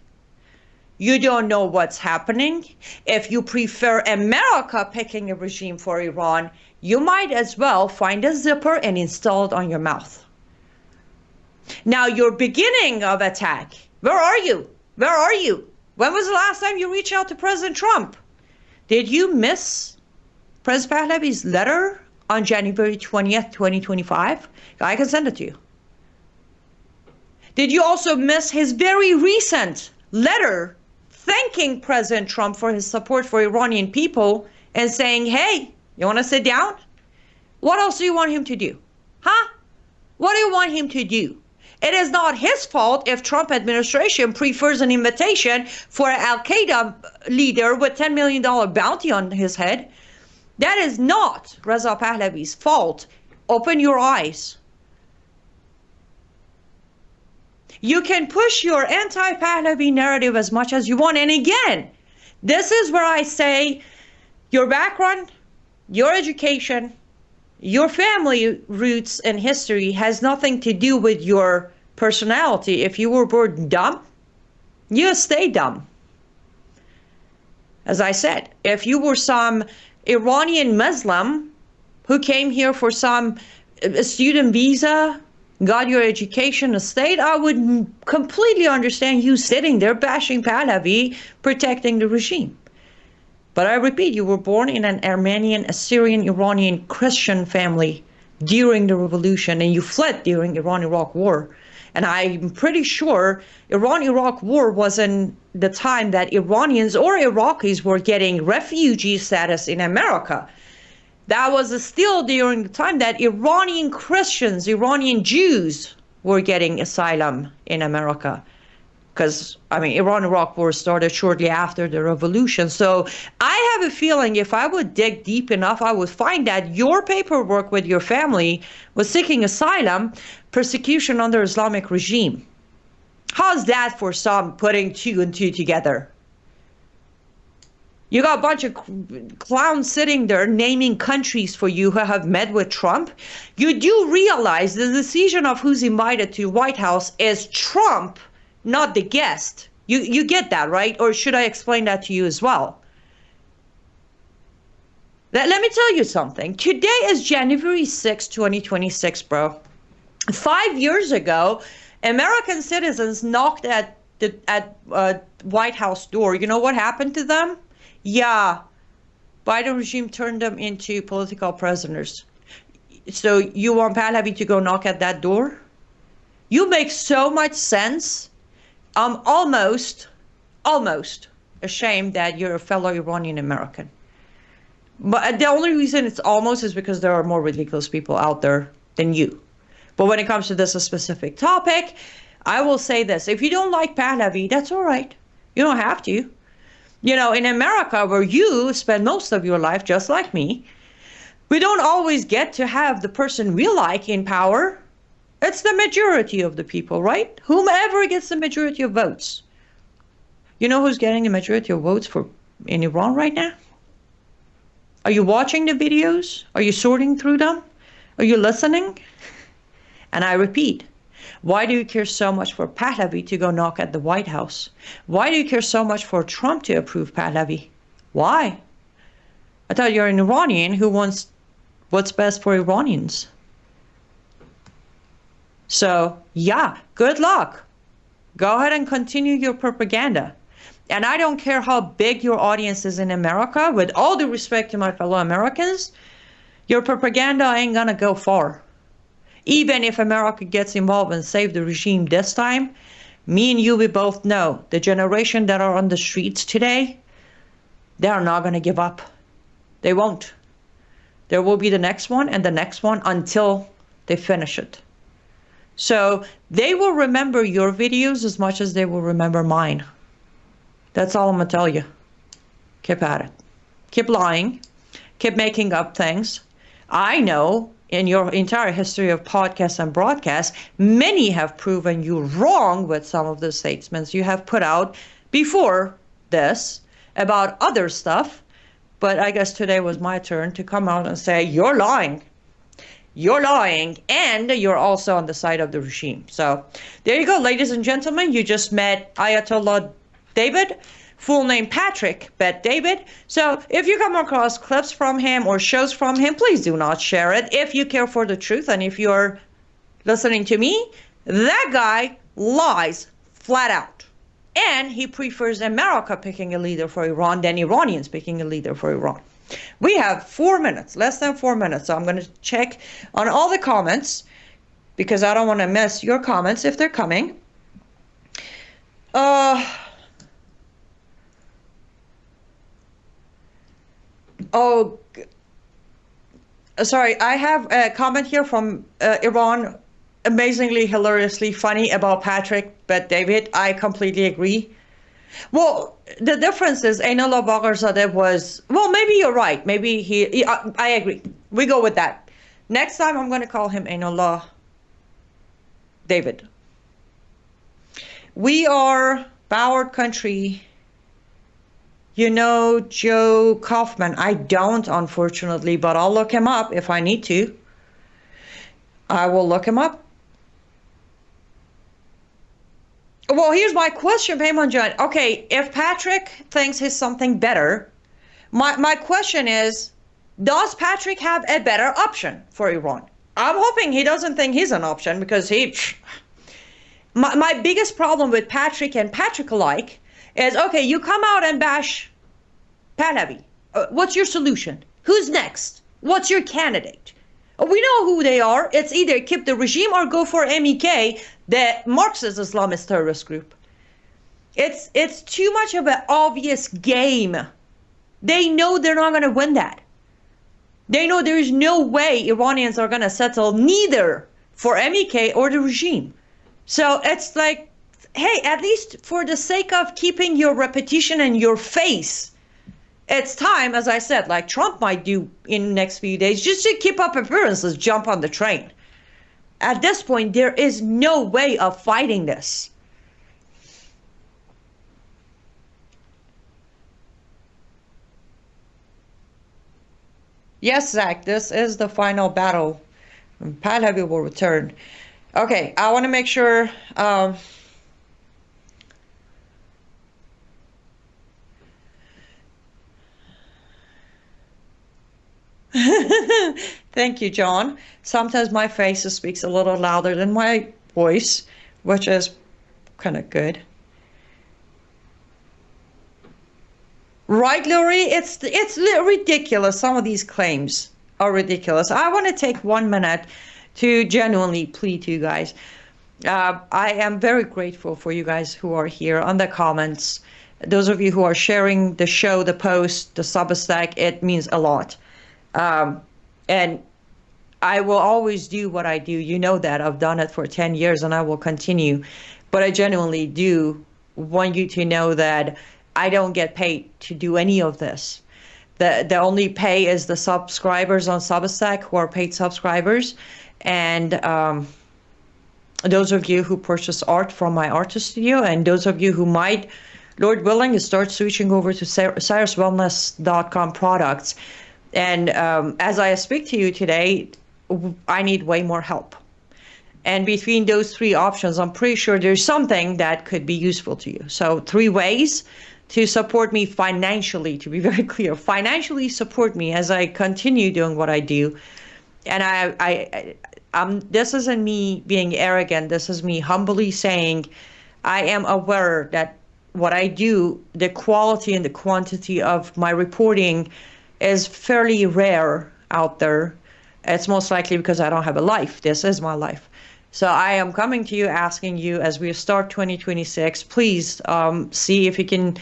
you don't know what's happening, if you prefer America picking a regime for Iran, you might as well find a zipper and install it on your mouth. Now, your beginning of attack, where are you? Where are you? When was the last time you reached out to President Trump? Did you miss President Pahlavi's letter on January 20th, 2025? I can send it to you. Did you also miss his very recent letter thanking President Trump for his support for Iranian people and saying, hey, you want to sit down? What else do you want him to do? Huh? What do you want him to do? It is not his fault if Trump administration prefers an invitation for an Al-Qaeda leader with $10 million bounty on his head. That is not Reza Pahlavi's fault. Open your eyes. You can push your anti-Pahlavi narrative as much as you want. And again, this is where I say your background, your education, your family roots and history has nothing to do with your personality. If you were born dumb, you stay dumb. As I said, if you were some Iranian Muslim who came here for some student visa, got your education a state, I would completely understand you sitting there bashing Pahlavi, protecting the regime. But I repeat, you were born in an Armenian, Assyrian, Iranian Christian family during the revolution, and you fled during Iran-Iraq war. And I'm pretty sure Iran-Iraq war wasn't the time that Iranians or Iraqis were getting refugee status in America. That was still during the time that Iranian Christians, Iranian Jews were getting asylum in America. Because, I mean, Iran-Iraq war started shortly after the revolution. So I have a feeling if I would dig deep enough, I would find that your paperwork with your family was seeking asylum, persecution under Islamic regime. How's that for some putting two and two together? You got a bunch of clowns sitting there naming countries for you who have met with Trump. You do realize the decision of who's invited to White House is Trump, not the guest. You get that, right? Or should I explain that to you as well? Let me tell you something. Today is January 6, 2026, bro. 5 years ago, American citizens knocked at the White House door. You know what happened to them? Yeah, Biden regime turned them into political prisoners. So you want Pahlavi to go knock at that door? You make so much sense. I'm almost ashamed that you're a fellow Iranian American. But the only reason it's almost is because there are more ridiculous people out there than you. But when it comes to this specific topic, I will say this. If you don't like Pahlavi, that's all right. You don't have to. You know, in America, where you spend most of your life, just like me, we don't always get to have the person we like in power. It's the majority of the people, right? Whomever gets the majority of votes. You know who's getting the majority of votes in Iran right now? Are you watching the videos? Are you sorting through them? Are you listening? And I repeat, why do you care so much for Pahlavi to go knock at the White House? Why do you care so much for Trump to approve Pahlavi? Why? I thought you're an Iranian who wants what's best for Iranians. So, yeah, good luck. Go ahead and continue your propaganda. And I don't care how big your audience is in America, with all due respect to my fellow Americans, your propaganda ain't gonna go far. Even if America gets involved and save the regime this time, me and you, we both know the generation that are on the streets today, they are not gonna give up. They won't. There will be the next one and the next one until they finish it. So they will remember your videos as much as they will remember mine. That's all I'm gonna tell you. Keep at it. Keep lying. Keep making up things. I know in your entire history of podcasts and broadcasts, many have proven you wrong with some of the statements you have put out before this about other stuff. But I guess today was my turn to come out and say, you're lying. You're lying, and you're also on the side of the regime. So there you go, ladies and gentlemen. You just met Ayatollah David, full name Patrick Bet David. So if you come across clips from him or shows from him, please do not share it. If you care for the truth and if you're listening to me, that guy lies flat out. And he prefers America picking a leader for Iran than Iranians picking a leader for Iran. We have 4 minutes, less than 4 minutes. So I'm going to check on all the comments because I don't want to miss your comments if they're coming. Sorry, I have a comment here from Iran, amazingly, hilariously funny about Patrick Bet David. I completely agree. Well, the difference is Aynullah Bagharzadeh was, well, maybe you're right. Maybe I agree. We go with that. Next time I'm going to call him Aynullah David. We are Boward country. You know Joe Kaufman. I don't, unfortunately, but I'll look him up if I need to. I will look him up. Well, here's my question, Payman John. Okay, if Patrick thinks he's something better, my question is, does Patrick have a better option for Iran? I'm hoping he doesn't think he's an option because my biggest problem with Patrick and Patrick alike is, okay, you come out and bash Pahlavi. What's your solution? Who's next? What's your candidate? We know who they are. It's either keep the regime or go for MEK, the Marxist Islamist terrorist group. It's too much of an obvious game. They know they're not going to win that. They know there is no way Iranians are going to settle neither for MEK or the regime. So it's like, hey, at least for the sake of keeping your reputation and your face, it's time, as I said, like Trump might do in the next few days, just to keep up appearances, jump on the train. At this point, there is no way of fighting this. Yes, Zach, this is the final battle. Pahlavi will return. Okay, I want to make sure... Thank you, John. Sometimes my face speaks a little louder than my voice, which is kind of good. Right, Lori? It's ridiculous. Some of these claims are ridiculous. I want to take 1 minute to genuinely plead to you guys. I am very grateful for you guys who are here on the comments. Those of you who are sharing the show, the post, the Substack, it means a lot. And I will always do what I do. You know that. I've done it for 10 years and I will continue. But I genuinely do want you to know that I don't get paid to do any of this. The only pay is the subscribers on Substack who are paid subscribers. And those of you who purchase art from my artist studio, and those of you who might, Lord willing, start switching over to cyruswellness.com products. And as I speak to you today, I need way more help. And between those three options, I'm pretty sure there's something that could be useful to you. So 3 ways to support me financially, to be very clear, financially support me as I continue doing what I do. And this isn't me being arrogant. This is me humbly saying, I am aware that what I do, the quality and the quantity of my reporting is fairly rare out there. It's most likely because I don't have a life. This is my life. So I am coming to you, asking you as we start 2026, please see if you can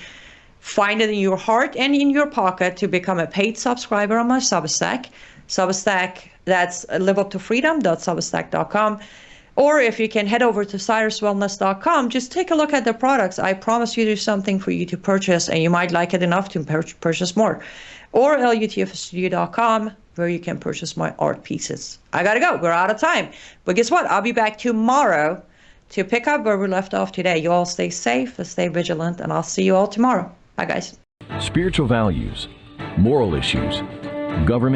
find it in your heart and in your pocket to become a paid subscriber on my Substack. Substack, that's liveuptofreedom.substack.com. Or if you can head over to cyruswellness.com, just take a look at the products. I promise you there's something for you to purchase, and you might like it enough to purchase more. Or lutfstudio.com, where you can purchase my art pieces. I gotta go, we're out of time. But guess what? I'll be back tomorrow to pick up where we left off today. You all stay safe, stay vigilant, and I'll see you all tomorrow. Bye, guys. Spiritual values, moral issues, government